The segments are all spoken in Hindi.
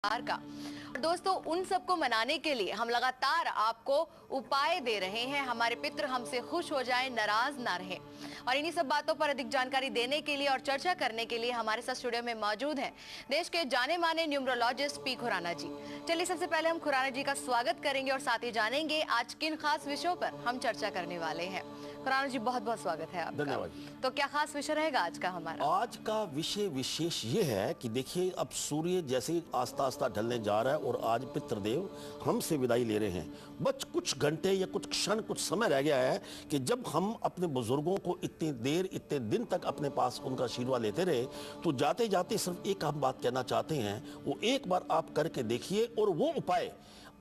का। दोस्तों, उन सबको मनाने के लिए हम लगातार आपको उपाय दे रहे हैं। हमारे पितृ हमसे खुश हो जाएं, नाराज ना रहें। और इन्हीं सब बातों पर अधिक जानकारी देने के लिए और चर्चा करने के लिए हमारे साथ स्टूडियो में मौजूद हैं देश के जाने माने न्यूमरोलॉजिस्ट पी खुराना जी। चलिए, सबसे पहले हम खुराना जी का स्वागत करेंगे और साथ ही जानेंगे आज किन खास विषयों पर हम चर्चा करने वाले हैं। खुराना जी, बहुत बहुत स्वागत है आपका। धन्यवाद। तो क्या खास विषय रहेगा आज का हमारा? आज का विषय विशेष ये है कि देखिए, अब सूर्य जैसे ही आस्ता आस्ता ढलने जा रहा है और आज पितृदेव हमसे विदाई ले रहे हैं। बस कुछ घंटे या कुछ क्षण, कुछ समय रह गया है कि जब हम अपने बुजुर्गों को इतनी देर, इतने दिन तक अपने पास उनका आशीर्वाद लेते रहे, तो जाते जाते सिर्फ एक हम बात कहना चाहते हैं, वो एक बार आप करके देखिए। और वो उपाय,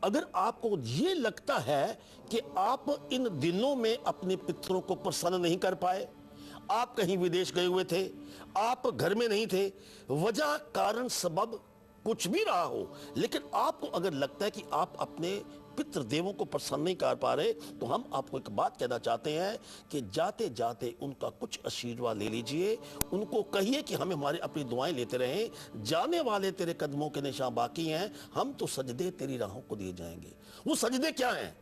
अगर आपको ये लगता है कि आप इन दिनों में अपने पितरों को प्रसन्न नहीं कर पाए, आप कहीं विदेश गए हुए थे, आप घर में नहीं थे, वजह कारण सबब कुछ भी रहा हो, लेकिन आपको अगर लगता है कि आप अपने पितृदेवों को प्रसन्न नहीं कर पा रहे, तो हम आपको एक बात कहना चाहते हैं कि जाते जाते उनका कुछ आशीर्वाद ले लीजिए। उनको कहिए कि हमें हमारे अपनी दुआएं लेते रहें। जाने वाले तेरे कदमों के निशान बाकी हैं, हम तो सजदे तेरी राहों को दिए जाएंगे। वो सजदे क्या हैं?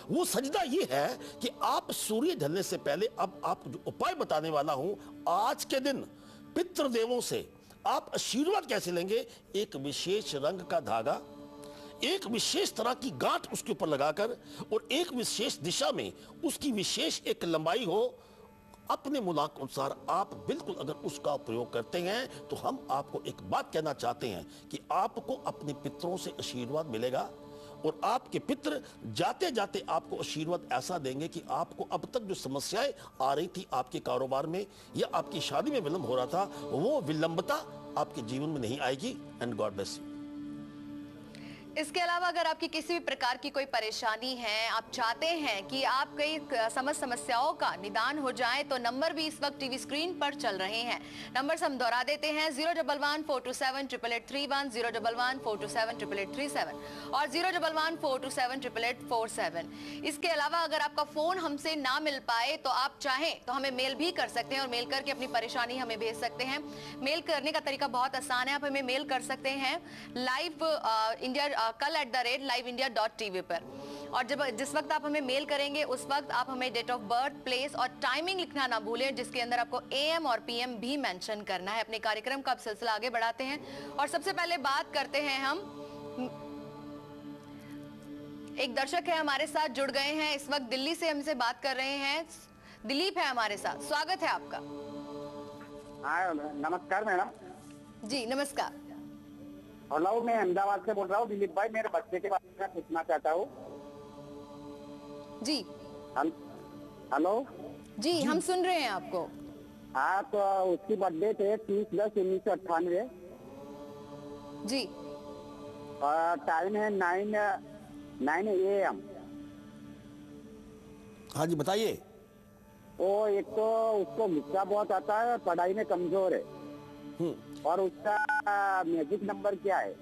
वो सजदा ये है कि आप सूर्य ढलने से पहले, अब आप जो उपाय बताने वाला हूं, आज के दिन पितृदेवों से आप आशीर्वाद कैसे लेंगे। एक विशेष रंग का धागा, एक विशेष तरह की गांठ उसके ऊपर लगाकर, और एक विशेष दिशा में उसकी विशेष एक लंबाई हो, अपने मुलाक अनुसार आप बिल्कुल अगर उसका प्रयोग करते हैं, तो हम आपको एक बात कहना चाहते हैं कि आपको अपने पितरों से आशीर्वाद मिलेगा। और आपके पितर जाते जाते आपको आशीर्वाद ऐसा देंगे कि आपको अब तक जो समस्याएं आ रही थी आपके कारोबार में या आपकी शादी में विलंब हो रहा था, वो विलंबता आपके जीवन में नहीं आएगी। And God bless you. इसके अलावा अगर आपकी किसी भी प्रकार की कोई परेशानी है, आप चाहते हैं कि आप कई समस्याओं का निदान हो जाए, तो नंबर भी इस वक्त टीवी स्क्रीन पर चल रहे हैं। नंबर हम दोहरा देते हैं, 011-427-8831, 011-427-8837 और 011-427-8847। इसके अलावा अगर आपका फोन हमसे ना मिल पाए, तो आप चाहें तो हमें मेल भी कर सकते हैं और मेल करके अपनी परेशानी हमें भेज सकते हैं। मेल करने का तरीका बहुत आसान है। आप हमें मेल कर सकते हैं लाइव इंडिया kal@liveindia.tv पर। और जब जिस वक्त आप हमें मेल करेंगे, उस वक्त आप हमें डेट ऑफ बर्थ, प्लेस और टाइमिंग लिखना ना भूलें, जिसके अंदर आपको AM और PM भी मेंशन करना है। अपने कार्यक्रम का अब सिलसिला आगे बढ़ाते हैं और सबसे पहले बात करते हैं हम, एक दर्शक है हमारे साथ जुड़ गए हैं इस वक्त, दिल्ली से हमसे बात कर रहे हैं। दिलीप है हमारे साथ, स्वागत है आपका। हाँ, नमस्कार मैडम जी। नमस्कार। हेलो, मैं अहमदाबाद से बोल रहा हूँ दिलीप भाई। मेरे बच्चे के बारे में पूछना चाहता हूँ। जी हेलो जी, हम सुन रहे हैं आपको। हाँ, तो उसकी बर्थडे थे 30/10/1998 जी। और टाइम है 9 AM। हाँ जी, बताइए। वो एक तो उसको गुस्सा बहुत आता है, पढ़ाई में कमजोर है, और उसका मैजिक नंबर क्या है?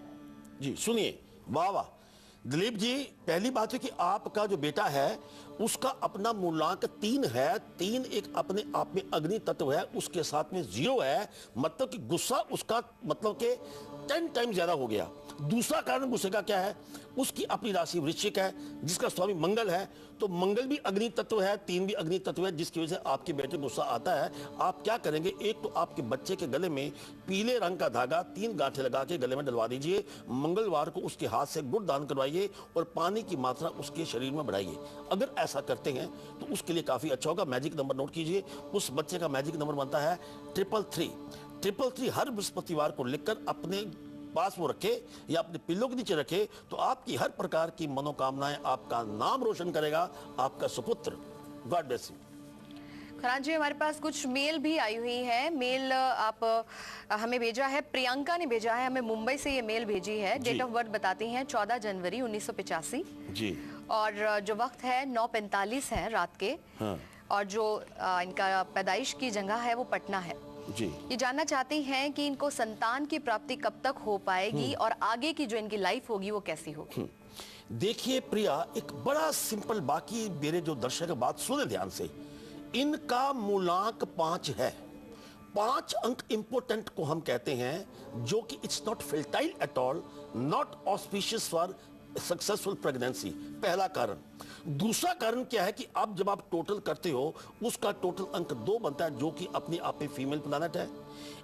जी सुनिए, वाह वाह दिलीप जी, पहली बात है कि आपका जो बेटा है उसका अपना मूलांक 3 है। 3 एक अपने आप में अग्नि तत्व है, उसके साथ में 0 है, मतलब कि गुस्सा उसका मतलब कि 10 टाइम ज्यादा हो गया। दूसरा कारण गुस्से का क्या है, उसकी अपनी राशि वृश्चिक है, जिसका स्वामी मंगल है, तो मंगल भी अग्नि तत्व है, 3 भी अग्नि तत्व है, जिसकी वजह से आपके बेटे गुस्सा आता है। आप क्या करेंगे, एक तो आपके बच्चे के गले में पीले रंग का धागा 3 गांठें लगा के गले में डलवा दीजिए। मंगलवार को उसके हाथ से गुड़ दान करवाइए और पानी की मात्रा उसके शरीर में बढ़ाइए। अगर ऐसा करते हैं तो उसके लिए काफी अच्छा होगा। मैजिक नंबर नोट कीजिए, उस बच्चे का मैजिक नंबर बनता है 333। 333 हर बृहस्पतिवार को लिखकर अपने पास वो रखे या अपने पिल्लों के नीचे रखे, तो आपकी हर प्रकार की मनोकामनाएं, आपका नाम रोशन करेगा आपका सुपुत्र। God bless you. Khurana ji, हमारे पास कुछ मेल भी आई हुई है। मेल आप हमें भेजा है, प्रियंका ने भेजा है हमें, मुंबई से ये मेल भेजी है। डेट ऑफ बर्थ बताती हैं 14 जनवरी 1985 जी, और जो वक्त है 9:45 है रात के। हाँ। और जो इनका पैदाइश की जगह है वो पटना है जी। ये जानना चाहती हैं कि इनको संतान की प्राप्ति कब तक हो पाएगी और आगे की जो इनकी लाइफ होगी वो कैसी होगी। देखिए प्रिया, एक बड़ा सिंपल, बाकी मेरे जो दर्शक बात सुने ध्यान से, इनका मूलांक 5 है 5 अंक इंपोर्टेंट को हम कहते हैं जो कि it's not fertile at all, not auspicious for successful pregnancy. पहला कारण। दूसरा कारण क्या है कि अब जब आप टोटल करते हो उसका टोटल अंक 2 बनता है, जो कि अपने आप में फीमेल प्लैनेट है।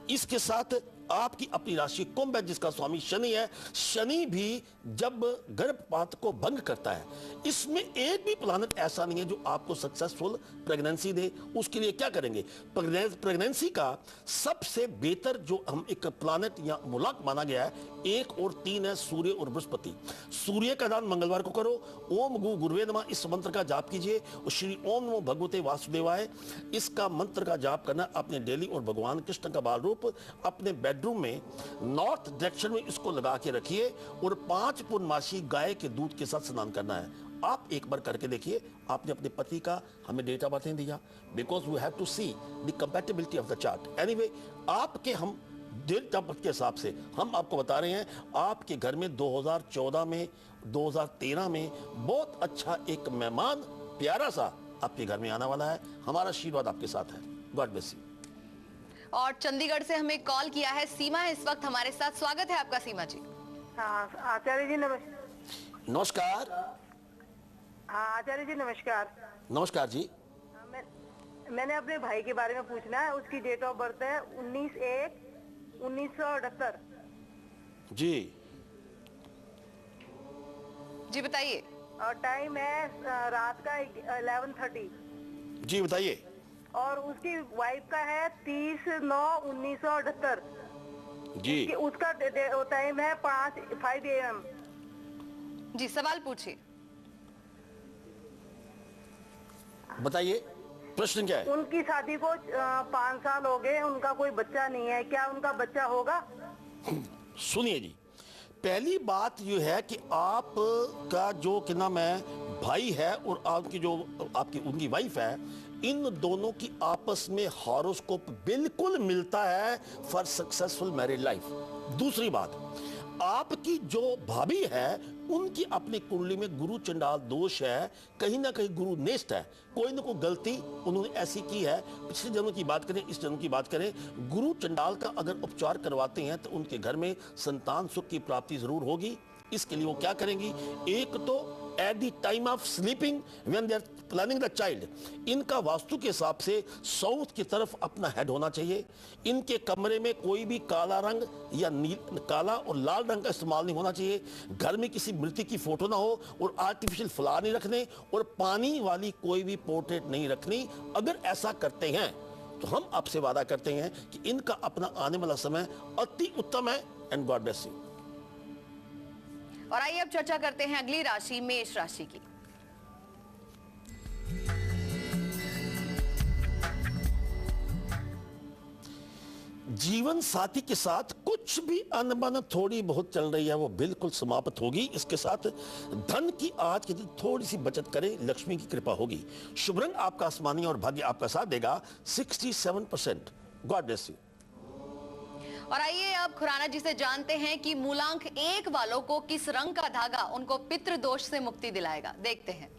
इसके साथ आपकी अपनी राशि कुंभ है जिसका स्वामी शनि है। शनि भी जब गर्भपात को भंग करता है, इसमें एक भी प्लैनेट ऐसा नहीं है जो आपको सक्सेसफुल प्रेगनेंसी दे। उसके लिए क्या करेंगे? प्रेगनेंसी का सबसे बेहतर जो हम एक प्लैनेट या मुलाक माना गया है 1 और 3 है सूर्य और बृहस्पति। सूर्य का दान मंगलवार को करो। ओम गु गुरुवे नमः इस मंत्र का जाप कीजिए और श्री ओम नमो भगवते वासुदेवाय इसका मंत्र का जाप करना अपने डेली, और भगवान कृष्ण का बाल रूप अपने बेडरूम में नॉर्थ डायरेक्शन में इसको लगा के रखिए और 5 पूर्णमासी गाय के दूध के साथ स्नान करना है। आप एक बार करके देखिए। आपने अपने पति का हमें डेट ऑफ बर्थ नहीं दिया, because we have to see the compatibility of the chart. Anyway, आपके हम डेट ऑफ बर्थ के हिसाब से हम आपको बता रहे हैं, आपके घर में 2014 में 2013 में बहुत अच्छा एक मेहमान प्यारा सा आपके घर में आने वाला है। हमारा आशीर्वाद आपके साथ है। God bless you. और चंडीगढ़ से हमें कॉल किया है सीमा है इस वक्त हमारे साथ। स्वागत है आपका सीमा जी। हाँ आचार्य जी नमस्कार। नमस्कार। हाँ आचार्य जी नमस्कार। नमस्कार जी। मैंने अपने भाई के बारे में पूछना है। उसकी डेट ऑफ बर्थ है 19/1/1978। जी जी बताइए। और टाइम है रात का 11:30। जी बताइए। और उसकी वाइफ का है 30/9/1978। जी उसका टाइम है 5 AM। जी सवाल पूछिए। बताइए प्रश्न क्या है? उनकी शादी को 5 साल हो गए, उनका कोई बच्चा नहीं है। क्या उनका बच्चा होगा? सुनिए जी, पहली बात यह है कि आप का जो क्या नाम है भाई है और आपकी जो आपकी उनकी वाइफ है, इन दोनों की आपस में हॉरोस्कोप बिल्कुल मिलता है फॉर सक्सेसफुल मैरिड लाइफ। दूसरी बात, आपकी जो भाभी है उनकी अपनी कुंडली में गुरु चंडाल दोष है, कहीं ना कहीं गुरु नेष्ट है। कोई ना कोई गलती उन्होंने ऐसी की है। पिछले जन्म की बात करें, इस जन्म की बात करें, गुरु चंडाल का अगर उपचार करवाते हैं तो उनके घर में संतान सुख की प्राप्ति जरूर होगी। इसके लिए वो क्या करेंगी? एक तो at the time of sleeping when they are planning the child, इनका वास्तु के हिसाब से साउथ की तरफ अपना हेड होना चाहिए। इनके कमरे में कोई भी काला रंग या काला और लाल रंग का इस्तेमाल नहीं होना चाहिए। घर में किसी मृत्यु की फोटो ना हो और आर्टिफिशियल फ्लावर नहीं रखने और पानी वाली कोई भी पोर्ट्रेट नहीं रखनी। अगर ऐसा करते हैं तो हम आपसे वादा करते हैं कि इनका अपना आने वाला समय अति उत्तम है। And God bless you. और आइए अब चर्चा करते हैं अगली राशि मेष राशि की। जीवन साथी के साथ कुछ भी अनबन थोड़ी बहुत चल रही है वो बिल्कुल समाप्त होगी। इसके साथ धन की आज के दिन थोड़ी सी बचत करें, लक्ष्मी की कृपा होगी। शुभ रंग आपका आसमानी और भाग्य आपका साथ देगा 67%। God bless you. और आइए अब खुराना जी से जानते हैं कि मूलांक 1 वालों को किस रंग का धागा उनको पितृ दोष से मुक्ति दिलाएगा। देखते हैं।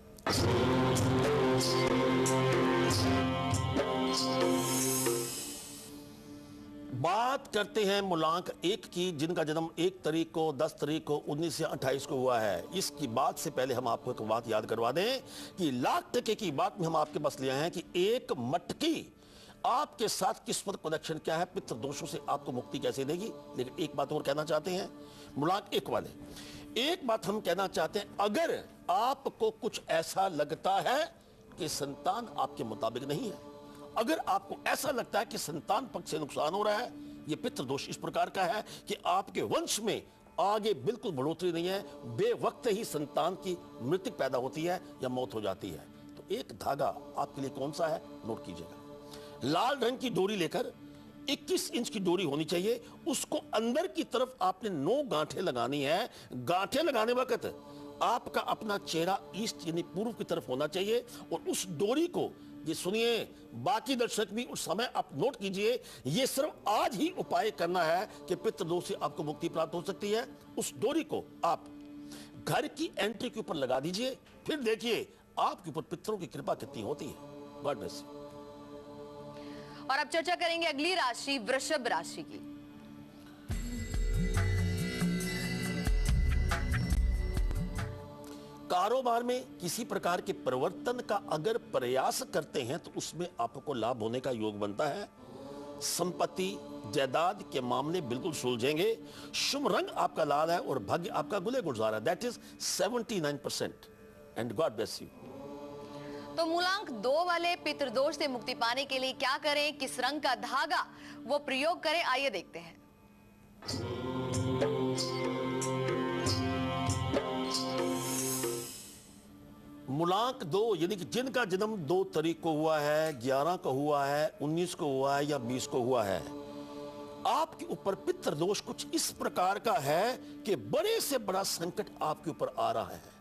बात करते हैं मूलांक 1 की, जिनका जन्म 1 तारीख को, 10 तारीख को, 19 से 28 को हुआ है। इसकी बात से पहले हम आपको एक बात याद करवा दें कि लाख टके की बात में हम आपके पास ले आए हैं कि एक मटकी आपके साथ किस्मत कनेक्शन क्या है, पितृ दोषों से आपको मुक्ति कैसे देगी। लेकिन एक बात और कहना चाहते हैं मूलांक 1 वाले, एक बात हम कहना चाहते हैं, अगर आपको कुछ ऐसा लगता है कि संतान आपके मुताबिक नहीं है, अगर आपको ऐसा लगता है कि संतान पक्ष से नुकसान हो रहा है, यह पितृ दोष इस प्रकार का है कि आपके वंश में आगे बिल्कुल बढ़ोतरी नहीं है, बेवक्त ही संतान की मृत्यु पैदा होती है या मौत हो जाती है। तो एक धागा आपके लिए कौन सा है, नोट कीजिएगा। लाल रंग की डोरी लेकर 21 इंच की डोरी होनी चाहिए। उसको अंदर की तरफ आपने 9 गांठें लगानी है। गांठें लगाने वक्त आपका अपना चेहरा ईस्ट यानी पूर्व की तरफ होना चाहिए। और उस डोरी को, ये सुनिए बाकी दर्शक भी, उस समय आप नोट कीजिए, ये सिर्फ आज ही उपाय करना है कि पितृदोष से आपको मुक्ति प्राप्त हो सकती है। उस डोरी को आप घर की एंट्री के ऊपर लगा दीजिए, फिर देखिए आपके ऊपर पितरों की कृपा कितनी होती है। God bless you. और अब चर्चा करेंगे अगली राशि वृषभ राशि की। कारोबार में किसी प्रकार के परिवर्तन का अगर प्रयास करते हैं तो उसमें आपको लाभ होने का योग बनता है। संपत्ति जायदाद के मामले बिल्कुल सुलझेंगे। शुभ रंग आपका लाल है और भाग्य आपका गुले गुलजार है। That is 79%। And God bless you. तो मूलांक 2 वाले पितृदोष से मुक्ति पाने के लिए क्या करें, किस रंग का धागा वो प्रयोग करें, आइए देखते हैं। मूलांक 2 यानी कि जिनका जन्म 2 तारीख को हुआ है, 11 को हुआ है, 19 को हुआ है या 20 को हुआ है, आपके ऊपर पितृदोष कुछ इस प्रकार का है कि बड़े से बड़ा संकट आपके ऊपर आ रहा है।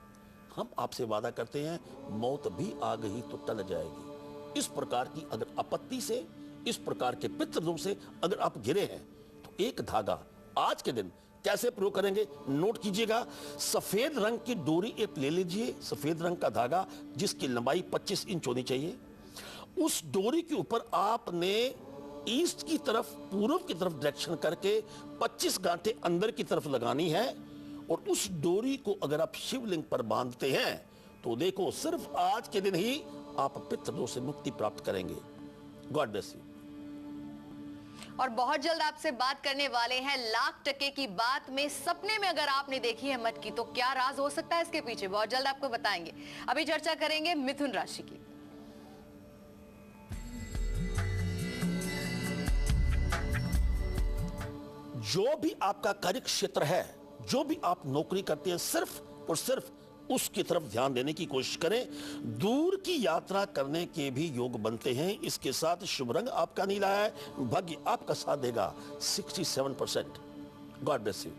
हम आपसे वादा करते हैं मौत भी आ गई तो टल जाएगी। इस प्रकार की अगर आपत्ति से, इस प्रकार के पितृदोष से अगर आप घिरे हैं तो एक धागा आज के दिन कैसे प्रयोग करेंगे, नोट कीजिएगा। सफेद रंग की डोरी एक ले लीजिए, सफेद रंग का धागा जिसकी लंबाई 25 इंच होनी चाहिए। उस डोरी के ऊपर आपने ईस्ट की तरफ, पूर्व की तरफ डायरेक्शन करके 25 गांठें अंदर की तरफ लगानी है और उस डोरी को अगर आप शिवलिंग पर बांधते हैं तो देखो सिर्फ आज के दिन ही आप पितृदोष से मुक्ति प्राप्त करेंगे। God bless you. और बहुत जल्द आपसे बात करने वाले हैं लाख टके की बात में सपने में अगर आपने देखी है मटकी तो क्या राज हो सकता है इसके पीछे, बहुत जल्द आपको बताएंगे। अभी चर्चा करेंगे मिथुन राशि की। जो भी आपका कार्य क्षेत्र है, जो भी आप नौकरी करते हैं, सिर्फ और सिर्फ उसकी तरफ ध्यान देने की कोशिश करें। दूर की यात्रा करने के भी योग बनते हैं। इसके साथ शुभ रंग आपका नीला है, भाग्य आपका साथ देगा 67%। God bless you.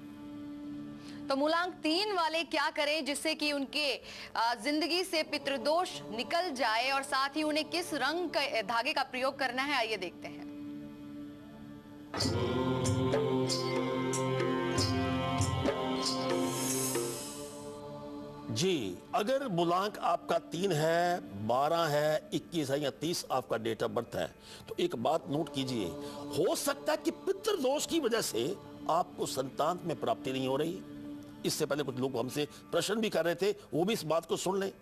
तो मूलांक 3 वाले क्या करें जिससे कि उनके जिंदगी से पितृदोष निकल जाए और साथ ही उन्हें किस रंग का धागे का प्रयोग करना है, आइए देखते हैं। जी, अगर मूलांक आपका 3 है, 12 है, 21 है या 30 आपका डेट ऑफ बर्थ है तो एक बात नोट कीजिए, हो सकता है कि पितृदोष की वजह से आपको संतान में प्राप्ति नहीं हो रही। इससे पहले कुछ लोग हमसे प्रश्न भी कर रहे थे, वो भी इस बात को सुन लें।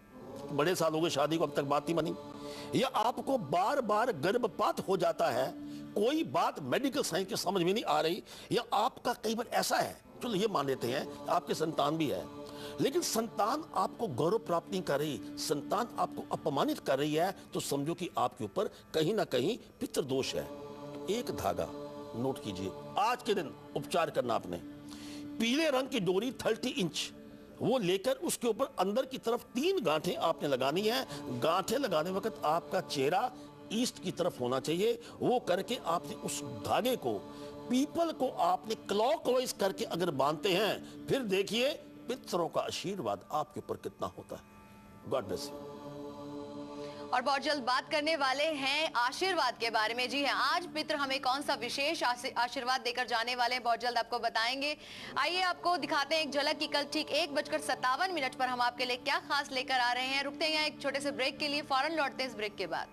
बड़े साल हो गए शादी को, अब तक बात नहीं बनी। या आपको बार बार गर्भपात हो जाता है, कोई बात मेडिकल साइंस के समझ में नहीं आ रही, या आपका कई बार ऐसा है, चलो ये मान लेते हैं आपके संतान भी है लेकिन संतान आपको गौरव प्राप्त नहीं कर रही, संतान आपको अपमानित कर रही है, तो समझो कि आपके ऊपर कहीं ना कहीं पितृदोष है। तो एक धागा नोट कीजिए, आज के दिन उपचार करना आपने, पीले रंग की डोरी 30 इंच वो लेकर उसके ऊपर अंदर की तरफ 3 गांठें आपने लगानी है। गांठें लगाने वक्त आपका चेहरा ईस्ट की तरफ होना चाहिए। वो करके आपने उस धागे को, पीपल को आपने क्लॉकवाइज करके अगर बांधते हैं, फिर देखिए पितरों का आशीर्वाद आपके ऊपर कितना होता है। God bless you. और बहुत जल्द बात करने वाले हैं आशीर्वाद के बारे में। जी हैं, आज पितर हमें कौन सा विशेष आशीर्वाद देकर जाने वाले हैं, बहुत जल्द आपको बताएंगे। आइए आपको दिखाते हैं एक झलक की कल ठीक 1:57 पर हम आपके लिए क्या खास लेकर आ रहे हैं। रुकते हैं एक छोटे से ब्रेक के लिए, फौरन लौटते हैं इस ब्रेक के बाद।